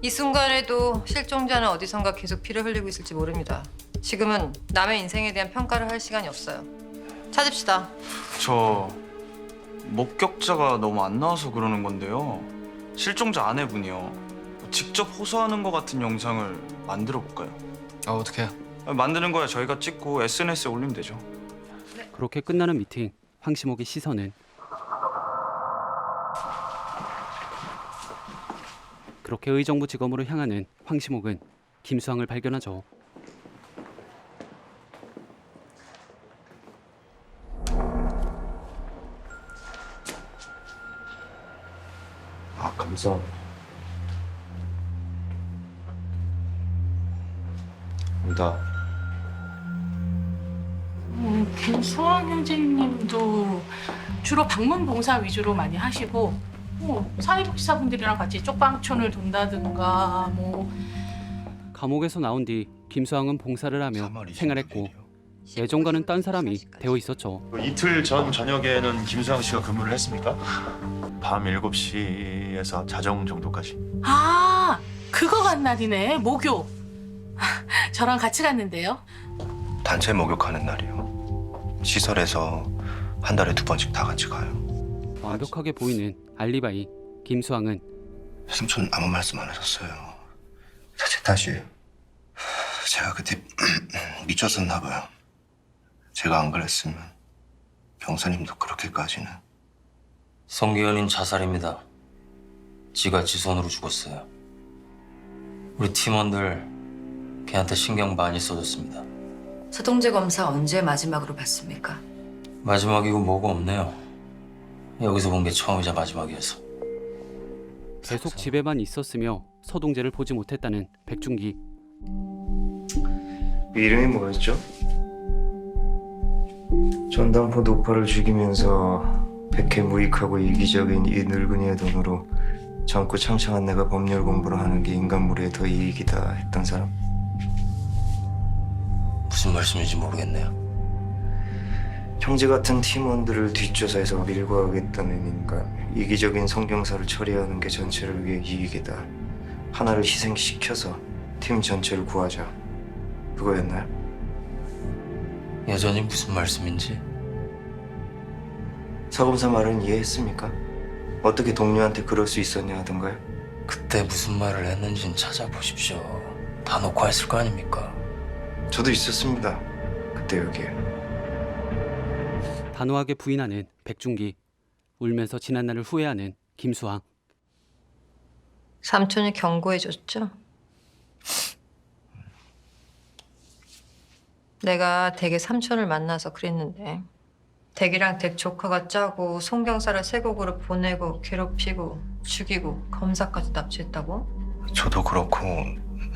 Speaker 10: 이 순간에도 실종자는 어디선가 계속 피를 흘리고 있을지 모릅니다. 지금은 남의 인생에 대한 평가를 할 시간이 없어요. 찾읍시다.
Speaker 8: 저 목격자가 너무 안 나와서 그러는 건데요. 실종자 아내분이요. 직접 호소하는 것 같은 영상을 만들어 볼까요?
Speaker 9: 아 어떻게?
Speaker 8: 만드는 거야 저희가 찍고 SNS에 올리면 되죠.
Speaker 1: 그렇게 끝나는 미팅. 황시목의 시선은 그렇게 의정부 지검으로 향하는 황시목은 김수항을 발견하죠.
Speaker 3: 아, 감사합니다. 나
Speaker 20: 김수환 형제님도 주로 방문 봉사 위주로 많이 하시고 사회복지사분들이랑 같이 쪽방촌을 돈다든가
Speaker 1: 감옥에서 나온 뒤 김수항은 봉사를 하며 생활했고 예전과는 딴 사람이 되어 있었죠.
Speaker 7: 이틀 전 저녁에는 김수항 씨가 근무를 했습니까? 밤 7시에서 자정 정도까지.
Speaker 20: 아, 그거 간 날이네. 목욕. 저랑 같이 갔는데요.
Speaker 21: 단체 목욕하는 날이요. 시설에서 한 달에 2번씩 다 같이 가요.
Speaker 1: 완벽하게 보이는 알리바이 김수항은
Speaker 21: 삼촌 아무 말씀 안 하셨어요. 다 제 탓이에요. 제가 그때 미쳤었나 봐요. 제가 안 그랬으면 병사님도 그렇게까지는.
Speaker 22: 성기현인 자살입니다. 지가 지 손으로 죽었어요. 우리 팀원들 걔한테 신경 많이 써줬습니다.
Speaker 11: 서동재 검사 언제 마지막으로 봤습니까?
Speaker 22: 마지막이고 뭐고 없네요. 여기서 본 게 처음이자 마지막이어서.
Speaker 1: 계속 집에만 있었으며 서동재를 보지 못했다는 백중기.
Speaker 3: 이름이 뭐였죠? 전당포 노파를 죽이면서 백해 무익하고 이기적인 이 늙은이의 돈으로 젊고 창창한 내가 법률 공부를 하는 게 인간무리에 더 이익이다 했던 사람.
Speaker 22: 무슨 말씀인지 모르겠네요.
Speaker 3: 형제 같은 팀원들을 뒷조사해서 밀고 하겠다는 인간. 이기적인 성경사를 처리하는 게 전체를 위해 이익이다. 하나를 희생시켜서 팀 전체를 구하자. 그거였나요?
Speaker 22: 여전히 무슨 말씀인지.
Speaker 3: 서검사 말은 이해했습니까? 어떻게 동료한테 그럴 수 있었냐 하던가요?
Speaker 22: 그때 무슨 말을 했는진 찾아보십시오. 다 녹화했을 거 아닙니까?
Speaker 3: 저도 있었습니다. 그때 여기에.
Speaker 1: 단호하게 부인하는 백중기. 울면서 지난 날을 후회하는 김수항.
Speaker 10: 삼촌이 경고해줬죠? 내가 댁에 삼촌을 만나서 그랬는데 댁이랑 댁 조카가 짜고 송경사를 세곡으로 보내고 괴롭히고 죽이고 검사까지 납치했다고?
Speaker 21: 저도 그렇고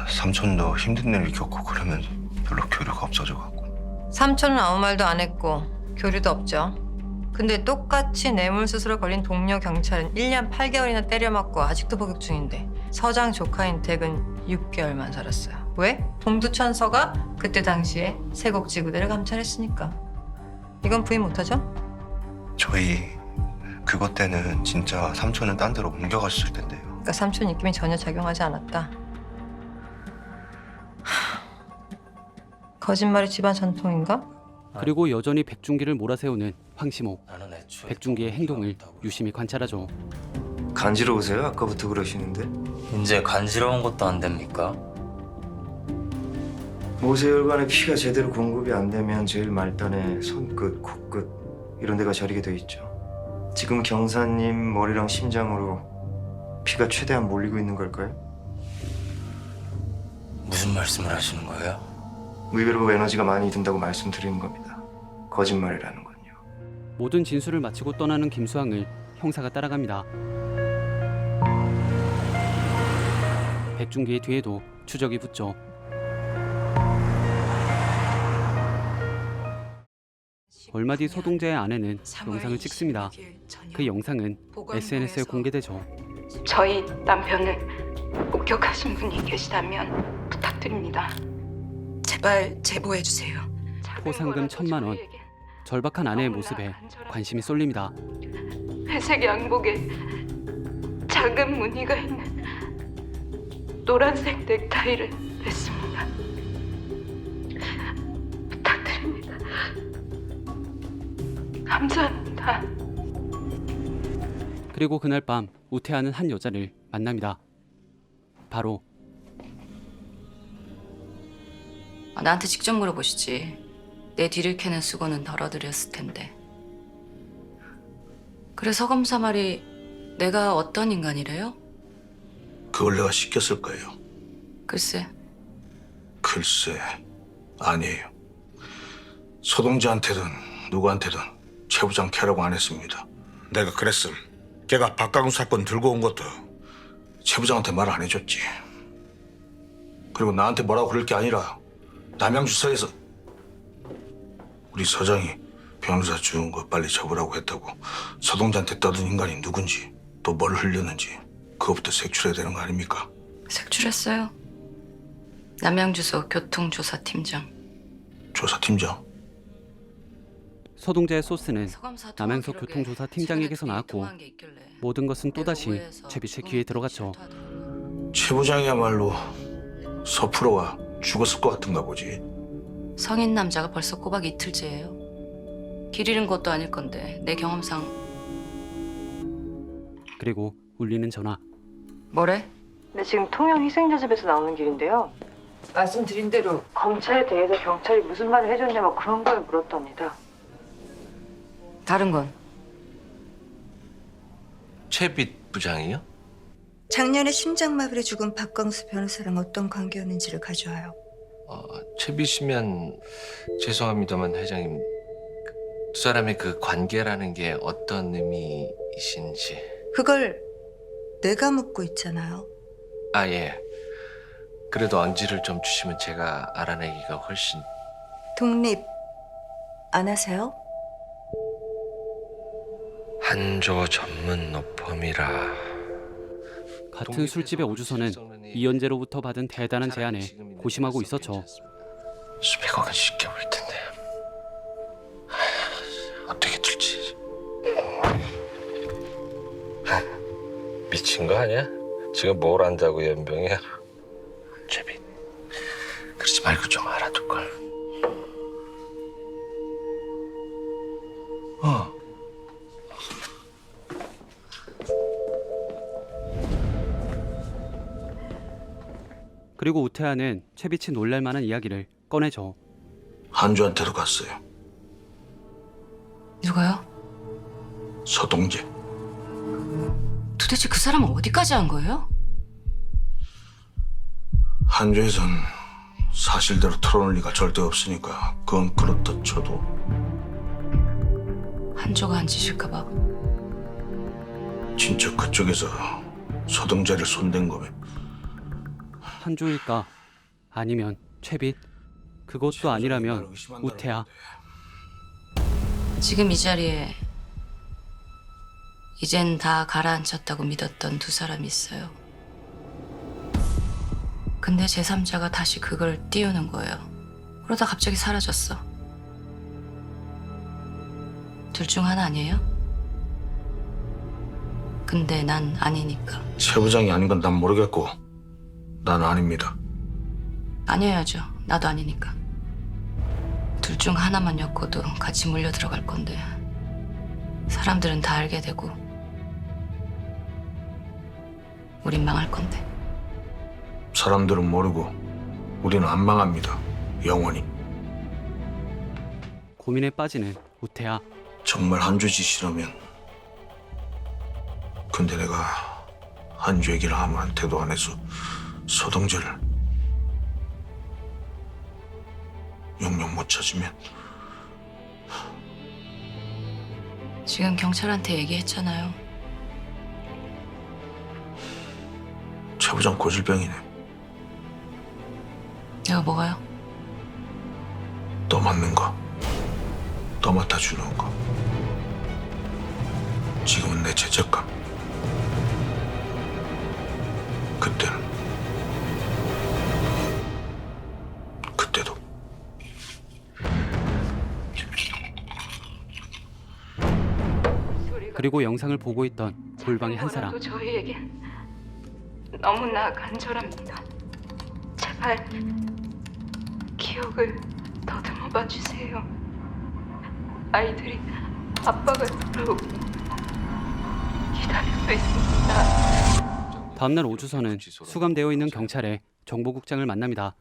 Speaker 21: 삼촌도 힘든 일을 겪고 그러면 별로 교류가 없어져갖고.
Speaker 10: 삼촌은 아무 말도 안 했고 교류도 없죠. 근데 똑같이 뇌물수수로 걸린 동료 경찰은 1년 8개월이나 때려맞고 아직도 복역 중인데 서장 조카인 댁은 6개월만 살았어요. 왜? 동두천서가 그때 당시에 세곡지구대를 감찰했으니까. 이건 부인 못하죠?
Speaker 21: 저희 그것 때는 진짜 삼촌은 딴 데로 옮겨가셨을 텐데요.
Speaker 10: 그러니까 삼촌 입김이 전혀 작용하지 않았다. 거짓말이 집안 전통인가?
Speaker 1: 그리고 여전히 백중기를 몰아세우는 황시모. 백중기의 행동을 유심히 관찰하죠.
Speaker 3: 간지러우세요? 아까부터 그러시는데.
Speaker 22: 이제 간지러운 것도 안 됩니까?
Speaker 3: 모세혈관에 피가 제대로 공급이 안 되면 제일 말단에 손끝, 코끝 이런 데가 저리게 돼 있죠. 지금 경사님 머리랑 심장으로 피가 최대한 몰리고 있는 걸까요?
Speaker 22: 무슨 말씀을 하시는 거예요?
Speaker 3: 위배로 에너지가 많이 든다고 말씀드리는 겁니다. 거짓말이라는 건요.
Speaker 1: 모든 진술을 마치고 떠나는 김수항을 형사가 따라갑니다. 백중기의 뒤에도 추적이 붙죠. 얼마 뒤 서동재의 아내는 영상을 찍습니다. 그 영상은 SNS에 공개되죠.
Speaker 17: 저희 남편을 목격하신 분이 계시다면 부탁드립니다. 제발 제보해 주세요.
Speaker 1: 포상금 1,000만 원. 절박한 아내의 모습에 관심이 쏠립니다.
Speaker 17: 회색 양복에 작은 무늬가 있는 노란색 넥타이를 맸습니다. 부탁드립니다. 감사합니다.
Speaker 1: 그리고 그날 밤 우태하는 한 여자를 만납니다. 바로
Speaker 11: 나한테 직접 물어보시지. 내 뒤를 캐는 수고는 덜어드렸을 텐데. 그래 서검사 말이 내가 어떤 인간이래요?
Speaker 5: 그걸 내가 시켰을 거예요.
Speaker 11: 글쎄.
Speaker 5: 글쎄, 아니에요. 서동재한테든 누구한테든 최 부장 캐라고 안 했습니다. 내가 그랬음. 걔가 박강훈 사건 들고 온 것도 최 부장한테 말 안 해줬지. 그리고 나한테 뭐라고 그럴 게 아니라 남양주서에서
Speaker 21: 우리 서장이 변호사 죽은 거 빨리 접으라고 했다고 서동자한테 떠든 인간이 누군지 또 뭘 흘렸는지 그것부터 색출해야 되는 거 아닙니까?
Speaker 17: 색출했어요. 남양주소 교통조사팀장.
Speaker 21: 조사팀장?
Speaker 1: 서동자의 소스는 남양서 교통조사 팀장에게서 나왔고 모든 것은 또다시 최빛의 귀에 들어갔죠.
Speaker 21: 최 부장이야말로 서프로가 죽었을 것 같은가 보지.
Speaker 17: 성인 남자가 벌써 꼬박 이틀째예요. 길 잃은 것도 아닐 건데 내 경험상.
Speaker 1: 그리고 울리는 전화.
Speaker 17: 뭐래?
Speaker 10: 네, 지금 통영 희생자 집에서 나오는 길인데요. 말씀드린 대로 검찰에 대해서 경찰이 무슨 말을 해줬냐 뭐 그런 걸 물었답니다.
Speaker 17: 다른 건?
Speaker 22: 최빛 부장이요?
Speaker 2: 작년에 심장마비로 죽은 박광수 변호사랑 어떤 관계였는지를 가져와요.
Speaker 22: 최빛이면 죄송합니다만 회장님 두 사람의 그 관계라는 게 어떤 의미이신지.
Speaker 2: 그걸 내가 묻고 있잖아요.
Speaker 22: 아 예. 그래도 언지를 좀 주시면 제가 알아내기가 훨씬.
Speaker 2: 독립 안 하세요?
Speaker 22: 한조 전문 로펌이라.
Speaker 1: 같은 술집의 오주선은 이연재로부터 받은 대단한 제안에 고심하고 있었죠.
Speaker 22: 수백억은 쉽게 올 텐데 어떻게 될지. 미친 거 아니야? 지금 뭘 안다고 연병이야? 최빛, 그러지 말고 좀 알아둘 걸.
Speaker 1: 그리고 우태하는 최빛이 놀랄만한 이야기를 꺼내죠.
Speaker 21: 한주한테도 갔어요.
Speaker 17: 누가요?
Speaker 21: 서동재.
Speaker 17: 도대체 그 사람은 어디까지 한 거예요?
Speaker 21: 한주에선 사실대로 털어놓을 리가 절대 없으니까 그건 그렇다 쳐도
Speaker 17: 한조가 한 짓일까 봐.
Speaker 21: 진짜 그쪽에서 서동재를 손댄 거면
Speaker 1: 한조일까? 아니면 최빛? 그것도 아니라면 우태하.
Speaker 17: 지금 이 자리에 이젠 다 가라앉혔다고 믿었던 두 사람이 있어요. 근데 제3자가 다시 그걸 띄우는 거예요. 그러다 갑자기 사라졌어. 둘 중 하나 아니에요? 근데 난 아니니까.
Speaker 21: 최 부장이 아닌 건 난 모르겠고 난 아닙니다.
Speaker 17: 아니어야죠. 나도 아니니까. 둘 중 하나만 엮어도 같이 물려 들어갈 건데 사람들은 다 알게 되고 우린 망할 건데.
Speaker 21: 사람들은 모르고 우리는 안 망합니다. 영원히.
Speaker 1: 고민에 빠지는 우태하.
Speaker 21: 정말 한주 짓이라면 근데 내가 한주 얘기를 아무한테도 안 해서 서동재를 영영 못 찾으면
Speaker 17: 지금 경찰한테 얘기했잖아요.
Speaker 21: 최 부장 고질병이네.
Speaker 17: 내가 뭐가요?
Speaker 21: 또 맞는 거, 또 맡아주는 거. 지금은 내 죄책감. 그때도.
Speaker 1: 그리고 영상을 보고 있던 골방의 한 사람.
Speaker 17: 저희에겐 너무나 간절합니다. 제발 기억을 더듬어 봐 주세요. 아이들이 아빠가 돌아오길 기다리고 있습니다.
Speaker 1: 다음날 오주선은 수감되어 있는 경찰의 정보국장을 만납니다.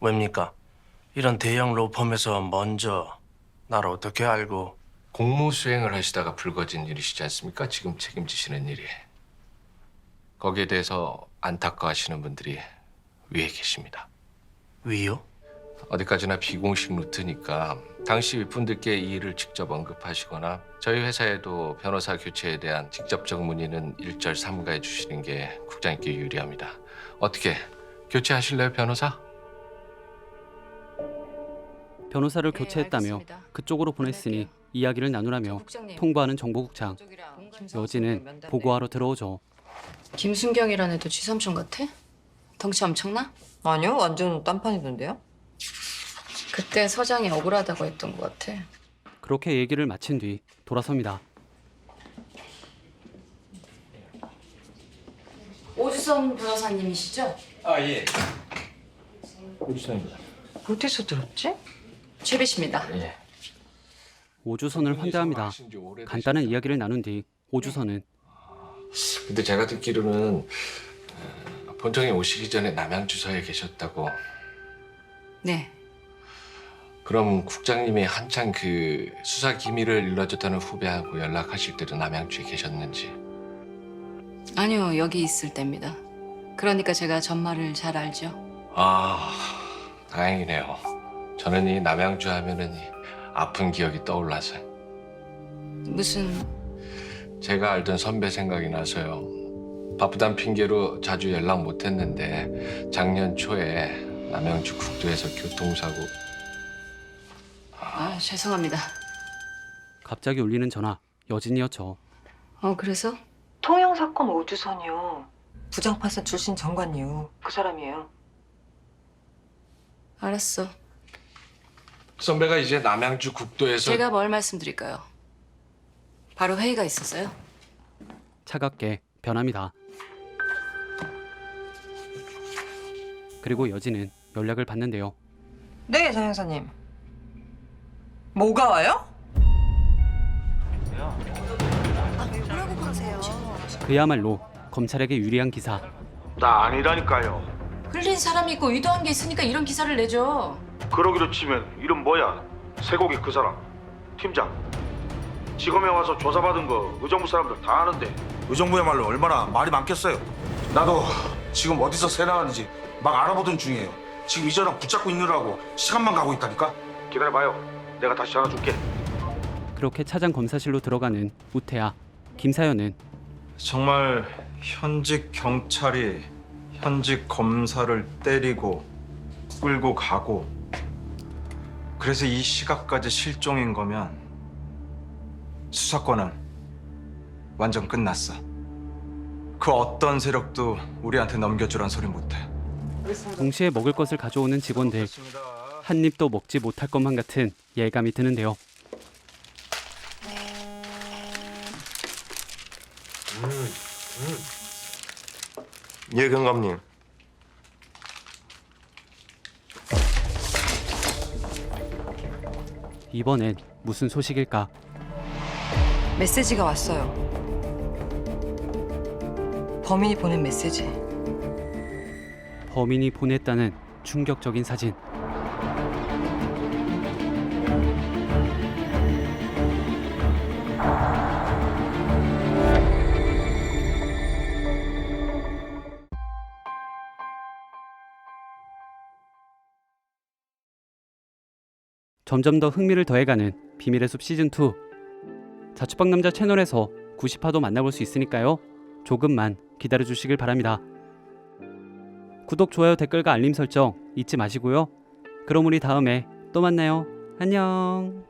Speaker 9: 왜입니까? 이런 대형 로펌에서 먼저 날 어떻게 알고?
Speaker 22: 공무 수행을 하시다가 불거진 일이시지 않습니까? 지금 책임지시는 일이. 거기에 대해서 안타까워하시는 분들이 위에 계십니다.
Speaker 9: 위요?
Speaker 22: 어디까지나 비공식 루트니까 당시 윗분들께 이 일을 직접 언급하시거나 저희 회사에도 변호사 교체에 대한 직접적 문의는 일절 삼가해 주시는 게 국장님께 유리합니다. 어떻게 교체하실래요, 변호사?
Speaker 1: 변호사를 교체했다며 그쪽으로 보냈으니 이야기를 나누라며 통보하는 정보국장. 여진은 보고하러 들어오죠.
Speaker 17: 김순경이라는 애도 쥐삼촌 같아? 덩치 엄청나?
Speaker 10: 아니요, 완전 딴판이던데요?
Speaker 17: 그때 서장이 억울하다고 했던 것 같아.
Speaker 1: 그렇게 얘기를 마친 뒤 돌아섭니다.
Speaker 17: 오주선 변호사님이시죠?
Speaker 13: 아 예. 오주선입니다.
Speaker 10: 어디서 들었지?
Speaker 17: 최비 씨입니다.
Speaker 13: 예.
Speaker 1: 오주선을 환대합니다. 간단한 이야기를 나눈 뒤 오주선은
Speaker 22: 근데 제가 듣기로는 본청에 오시기 전에 남양주서에 계셨다고.
Speaker 17: 네.
Speaker 22: 그럼 국장님이 한창 그 수사 기밀을 일러줬다는 후배하고 연락하실 때도 남양주에 계셨는지.
Speaker 17: 아니요, 여기 있을 때입니다. 그러니까 제가 전말을 잘 알죠.
Speaker 22: 아, 다행이네요. 저는 이 남양주 하면은 이 아픈 기억이 떠올라서.
Speaker 17: 무슨...
Speaker 22: 제가 알던 선배 생각이 나서요. 바쁘단 핑계로 자주 연락 못했는데 작년 초에 남양주 국도에서 교통사고.
Speaker 17: 아, 죄송합니다.
Speaker 1: 갑자기 울리는 전화. 여진이었죠.
Speaker 17: 그래서?
Speaker 10: 통영 사건 오주선이요. 부장판사 출신 정관이요. 그 사람이에요.
Speaker 17: 알았어.
Speaker 22: 선배가 이제 남양주 국도에서
Speaker 17: 제가 뭘 말씀드릴까요? 바로 회의가 있었어요.
Speaker 1: 차갑게 변합니다. 그리고 여진은 연락을 받는데요.
Speaker 10: 네, 장 형사님. 뭐가 와요?
Speaker 2: 뭐라고 그러세요?
Speaker 1: 그야말로 검찰에게 유리한 기사.
Speaker 21: 나 아니라니까요.
Speaker 17: 흘린 사람이 있고 의도한 게 있으니까 이런 기사를 내죠.
Speaker 21: 그러기로 치면 이름 뭐야? 쇠고기 그 사람. 팀장. 지검에 와서 조사받은 거 의정부 사람들 다 아는데 의정부야말로 얼마나 말이 많겠어요. 나도 지금 어디서 새 나가는지 막 알아보던 중이에요. 지금 이전랑 붙잡고 있느라고 시간만 가고 있다니까. 기다려봐요. 내가 다시 전화 줄게.
Speaker 1: 그렇게 차장 검사실로 들어가는 우태야. 김사연은
Speaker 13: 정말 현직 경찰이 현직 검사를 때리고 끌고 가고 그래서 이 시각까지 실종인 거면 수사권은 완전 끝났어. 그 어떤 세력도 우리한테 넘겨주란 소리 못해.
Speaker 1: 동시에 먹을 것을 가져오는 직원들. 한 입도 먹지 못할 것만 같은 예감이 드는데요.
Speaker 3: 예, 경감님.
Speaker 1: 이번엔 무슨 소식일까?
Speaker 10: 메시지가 왔어요. 범인이 보낸 메시지.
Speaker 1: 범인이 보냈다는 충격적인 사진. 점점 더 흥미를 더해가는 비밀의 숲 시즌2. 자취방 남자 채널에서 90화도 만나볼 수 있으니까요. 조금만 기다려주시길 바랍니다. 구독, 좋아요, 댓글과 알림 설정 잊지 마시고요. 그럼 우리 다음에 또 만나요. 안녕.